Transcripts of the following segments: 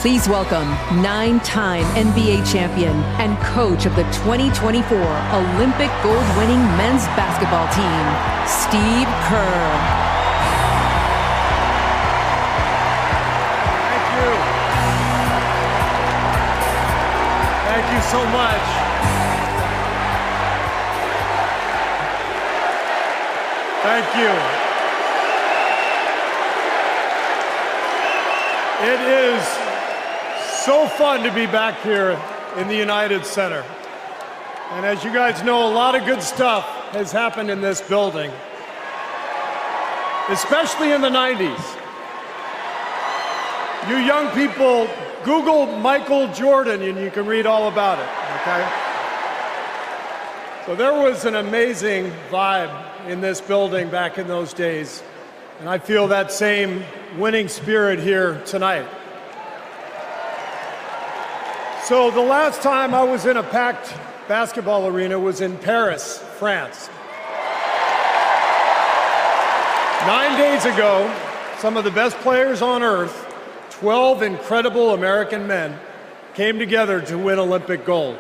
Please welcome 9-time NBA champion and coach of the 2024 Olympic gold-winning men's basketball team, Steve Kerr. Thank you. Thank you so much. Thank you. It is so fun to be back here in the United Center. And as you guys know, a lot of good stuff has happened in this building, especially in the 90s. You young people, Google Michael Jordan and you can read all about it, okay? So there was an amazing vibe in this building back in those days, and I feel that same winning spirit here tonight. So the last time I was in a packed basketball arena was in Paris, France. 9 days ago, some of the best players on earth, 12 incredible American men, came together to win Olympic gold.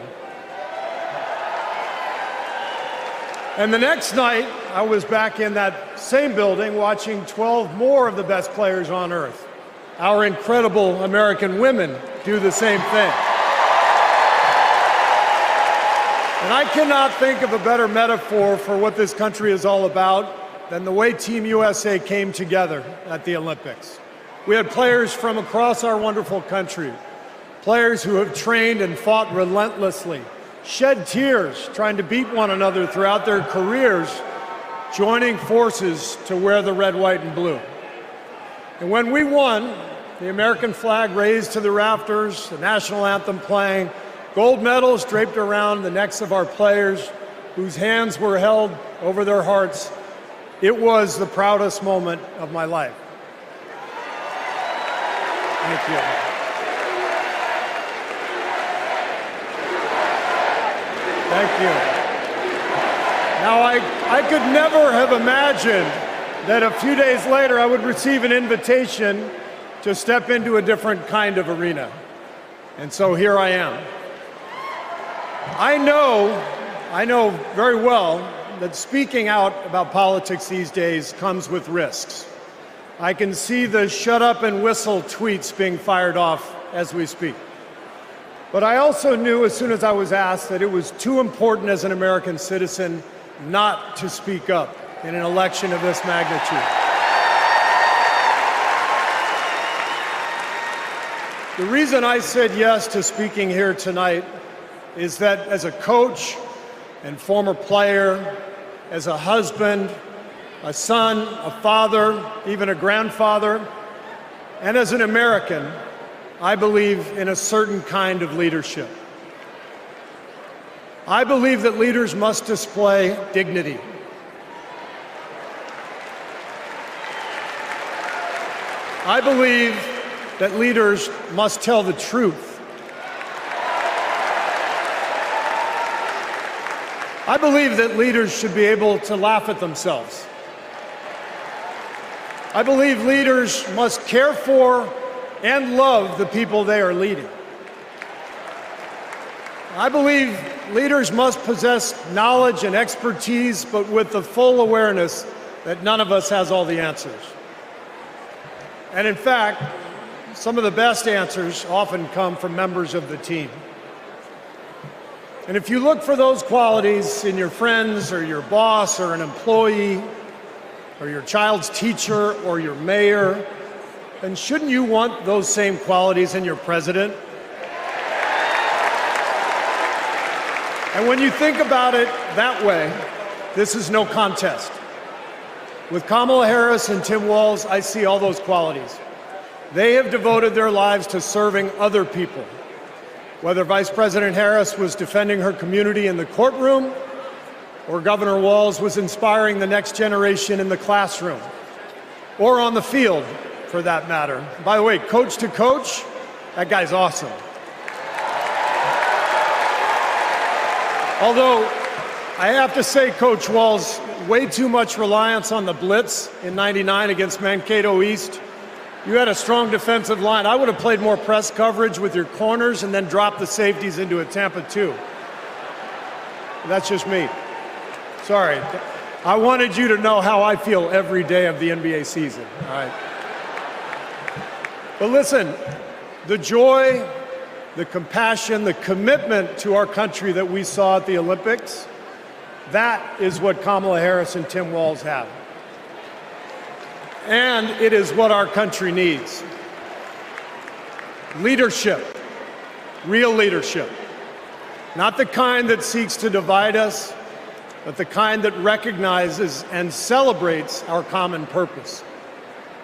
And the next night, I was back in that same building watching 12 more of the best players on earth, our incredible American women, do the same thing. And I cannot think of a better metaphor for what this country is all about than the way Team USA came together at the Olympics. We had players from across our wonderful country, players who have trained and fought relentlessly, shed tears trying to beat one another throughout their careers, joining forces to wear the red, white, and blue. And when we won, the American flag raised to the rafters, the national anthem playing, gold medals draped around the necks of our players, whose hands were held over their hearts. It was the proudest moment of my life. Thank you. Thank you. Now, I could never have imagined that a few days later I would receive an invitation to step into a different kind of arena. And so here I am. I know very well that speaking out about politics these days comes with risks. I can see the shut up and whistle tweets being fired off as we speak. But I also knew as soon as I was asked that it was too important as an American citizen not to speak up in an election of this magnitude. The reason I said yes to speaking here tonight is that as a coach and former player, as a husband, a son, a father, even a grandfather, and as an American, I believe in a certain kind of leadership. I believe that leaders must display dignity. I believe that leaders must tell the truth. I believe that leaders should be able to laugh at themselves. I believe leaders must care for and love the people they are leading. I believe leaders must possess knowledge and expertise, but with the full awareness that none of us has all the answers. And in fact, some of the best answers often come from members of the team. And if you look for those qualities in your friends or your boss or an employee or your child's teacher or your mayor, then shouldn't you want those same qualities in your president? And when you think about it that way, this is no contest. With Kamala Harris and Tim Walz, I see all those qualities. They have devoted their lives to serving other people. Whether Vice President Harris was defending her community in the courtroom, or Governor Walz was inspiring the next generation in the classroom, or on the field, for that matter. By the way, coach to coach, that guy's awesome. Although, I have to say, Coach Walz, way too much reliance on the blitz in '99 against Mankato East You had a strong defensive line. I would have played more press coverage with your corners and then dropped the safeties into a Tampa 2. That's just me. Sorry. I wanted you to know how I feel every day of the NBA season. All right. But listen, the joy, the compassion, the commitment to our country that we saw at the Olympics, that is what Kamala Harris and Tim Walz have. And it is what our country needs. Leadership, real leadership. Not the kind that seeks to divide us, but the kind that recognizes and celebrates our common purpose.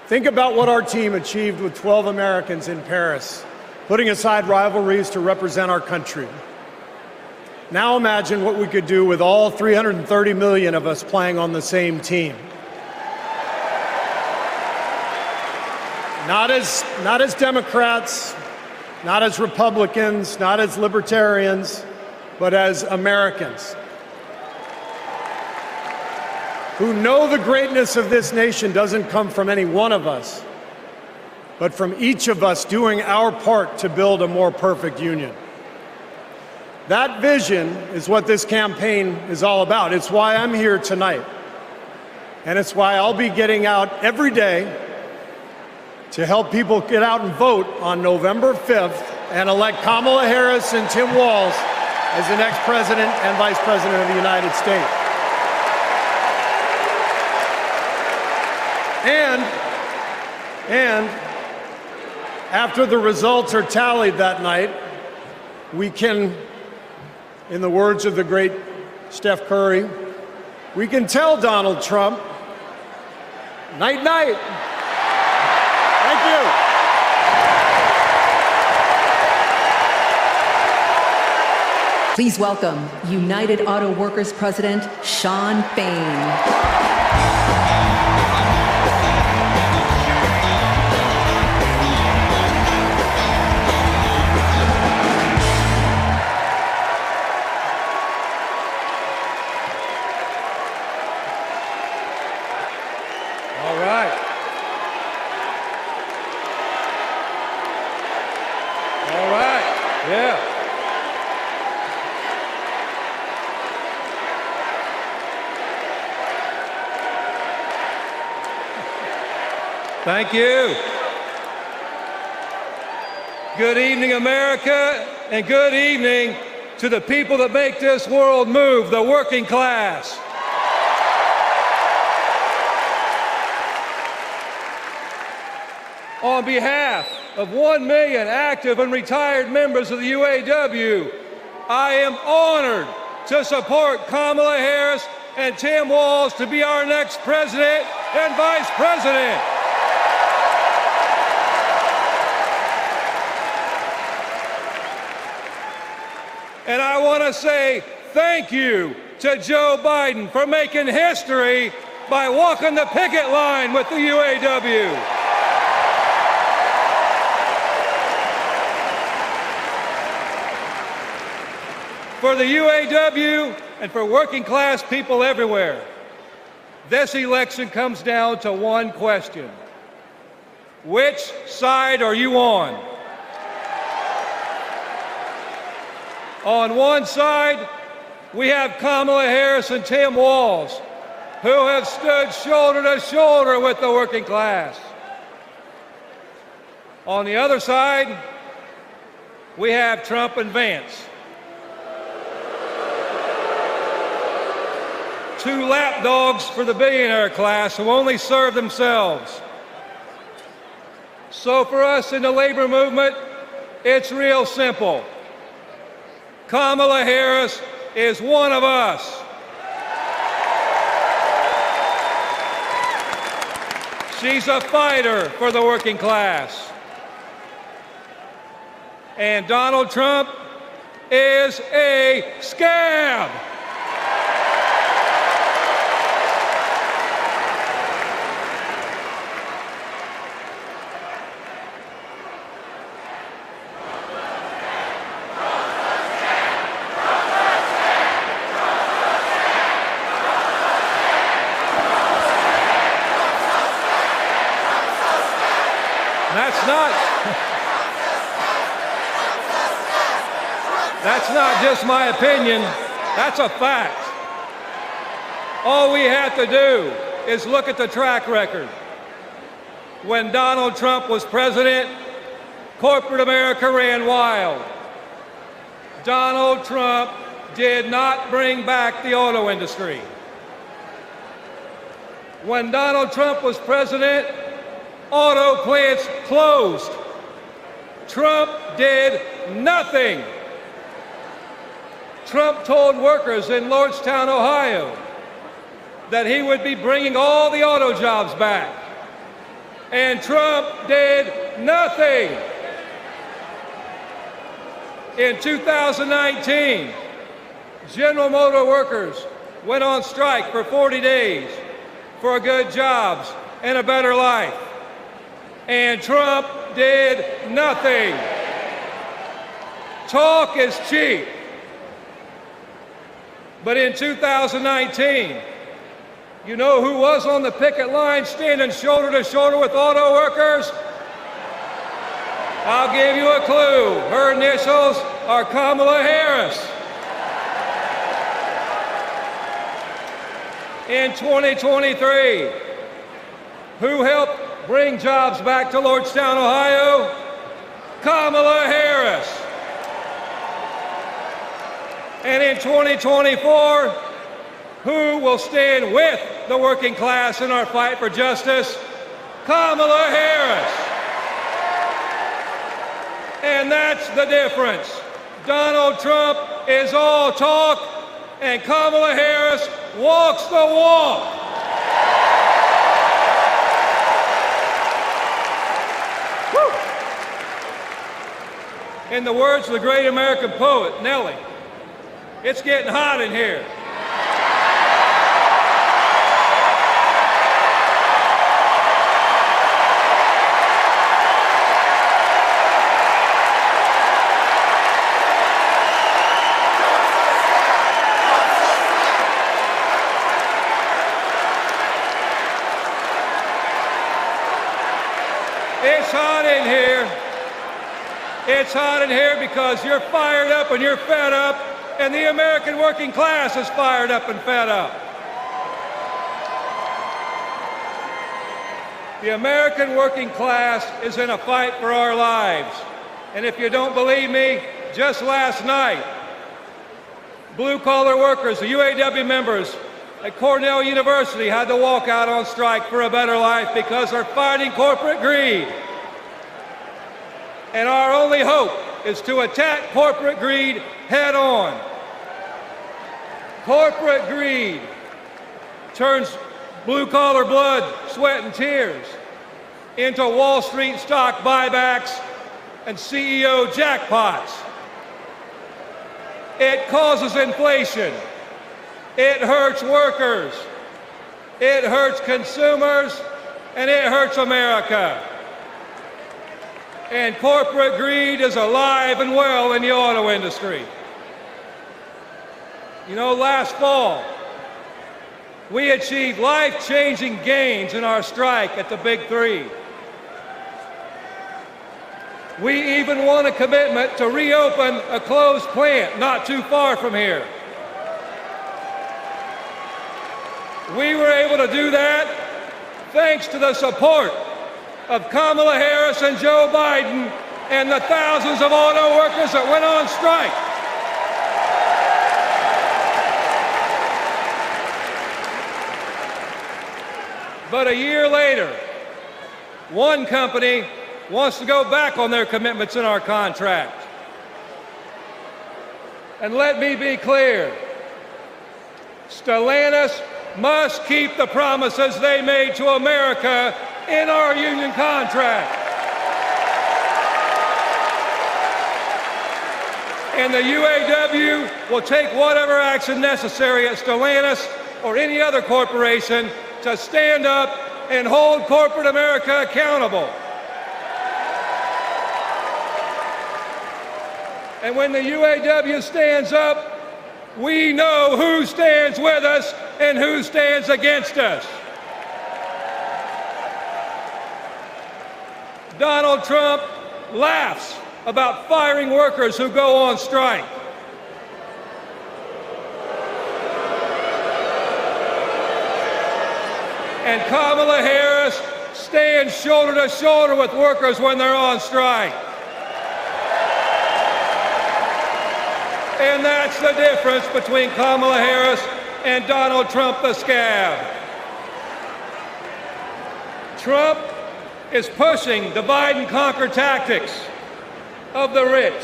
Think about what our team achieved with 12 Americans in Paris, putting aside rivalries to represent our country. Now imagine what we could do with all 330 million of us playing on the same team. Not as Democrats, not as Republicans, not as libertarians, but as Americans who know the greatness of this nation doesn't come from any one of us, but from each of us doing our part to build a more perfect union. That vision is what this campaign is all about. It's why I'm here tonight. And it's why I'll be getting out every day to help people get out and vote on November 5th and elect Kamala Harris and Tim Walz as the next president and vice president of the United States. And after the results are tallied that night, we can, in the words of the great Steph Curry, we can tell Donald Trump, night, night. Thank you. Please welcome United Auto Workers President Shawn Fain. Thank you. Good evening, America, and good evening to the people that make this world move, the working class. On behalf of 1 million active and retired members of the UAW, I am honored to support Kamala Harris and Tim Walz to be our next president and vice president. And I want to say thank you to Joe Biden for making history by walking the picket line with the UAW. For the UAW and for working class people everywhere, this election comes down to one question. Which side are you on? On one side, we have Kamala Harris and Tim Walz, who have stood shoulder to shoulder with the working class. On the other side, we have Trump and Vance, two lapdogs for the billionaire class who only serve themselves. So for us in the labor movement, it's real simple. Kamala Harris is one of us. She's a fighter for the working class. And Donald Trump is a scab. That's not just my opinion, that's a fact. All we have to do is look at the track record. When Donald Trump was president, corporate America ran wild. Donald Trump did not bring back the auto industry. When Donald Trump was president, auto plants closed. Trump did nothing. Trump told workers in Lordstown, Ohio, that he would be bringing all the auto jobs back. And Trump did nothing. In 2019, General Motor workers went on strike for 40 days for good jobs and a better life. And Trump did nothing. Talk is cheap. But in 2019, you know who was on the picket line standing shoulder to shoulder with auto workers? I'll give you a clue. Her initials are Kamala Harris. In 2023, who helped bring jobs back to Lordstown, Ohio? Kamala Harris. And in 2024, who will stand with the working class in our fight for justice? Kamala Harris. And that's the difference. Donald Trump is all talk, and Kamala Harris walks the walk. Woo. In the words of the great American poet, Nellie, it's getting hot in here. It's hot in here. It's hot in here because you're fired up and you're fed up, and the American working class is fired up and fed up. The American working class is in a fight for our lives. And if you don't believe me, just last night, blue-collar workers, the UAW members at Cornell University had to walk out on strike for a better life because they're fighting corporate greed. And our only hope is to attack corporate greed head on. Corporate greed turns blue-collar blood, sweat, and tears into Wall Street stock buybacks and CEO jackpots. It causes inflation. It hurts workers. It hurts consumers, and it hurts America. And corporate greed is alive and well in the auto industry. You know, last fall, we achieved life-changing gains in our strike at the Big Three. We even won a commitment to reopen a closed plant not too far from here. We were able to do that thanks to the support of Kamala Harris and Joe Biden and the thousands of auto workers that went on strike. But a year later, one company wants to go back on their commitments in our contract. And let me be clear, Stellantis must keep the promises they made to America in our union contract. And the UAW will take whatever action necessary at Stellantis or any other corporation to stand up and hold corporate America accountable. And when the UAW stands up, we know who stands with us and who stands against us. Donald Trump laughs about firing workers who go on strike. And Kamala Harris stands shoulder to shoulder with workers when they're on strike. And that's the difference between Kamala Harris and Donald Trump, the scab. Trump is pushing divide and conquer tactics of the rich.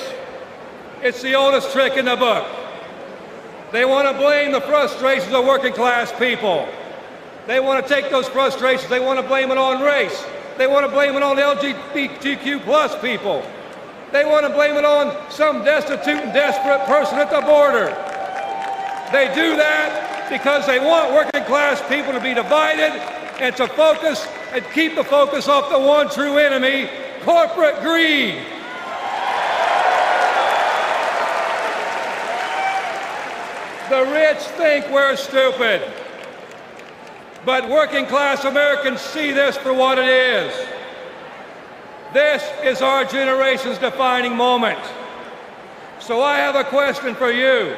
It's the oldest trick in the book. They want to blame the frustrations of working class people. They want to take those frustrations, they want to blame it on race. They want to blame it on LGBTQ plus people. They want to blame it on some destitute and desperate person at the border. They do that because they want working class people to be divided and to focus and keep the focus off the one true enemy, corporate greed. The rich think we're stupid, but working class Americans see this for what it is. This is our generation's defining moment. So I have a question for you.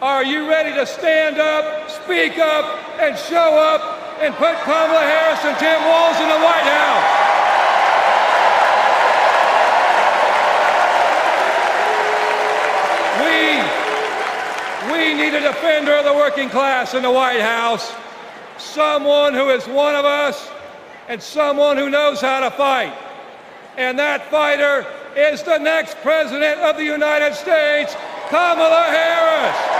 Are you ready to stand up, speak up, and show up and put Kamala Harris and Tim Walz in the White House? We need a defender of the working class in the White House, someone who is one of us and someone who knows how to fight. And that fighter is the next President of the United States, Kamala Harris.